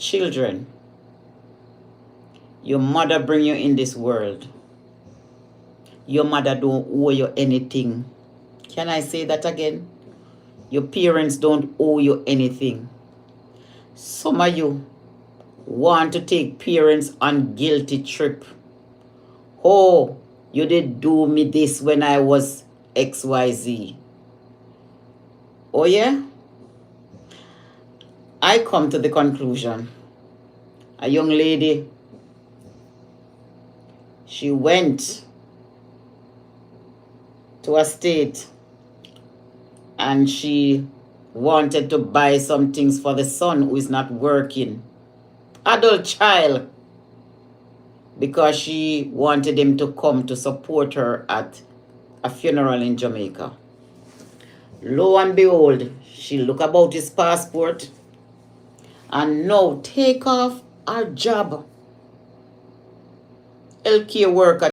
children. Your mother bring you in this world. Your mother don't owe you anything. Can I say that again? Your parents don't owe you anything. Some of you want to take parents on guilty trip. Oh, you did do me this when I was XYZ. Oh yeah? I come to the conclusion. A young lady, she went to a state and she wanted to buy some things for the son who is not working. Adult child. Because she wanted him to come to support her at a funeral in Jamaica. Lo and behold, she look about his passport and now take off her job. Healthcare worker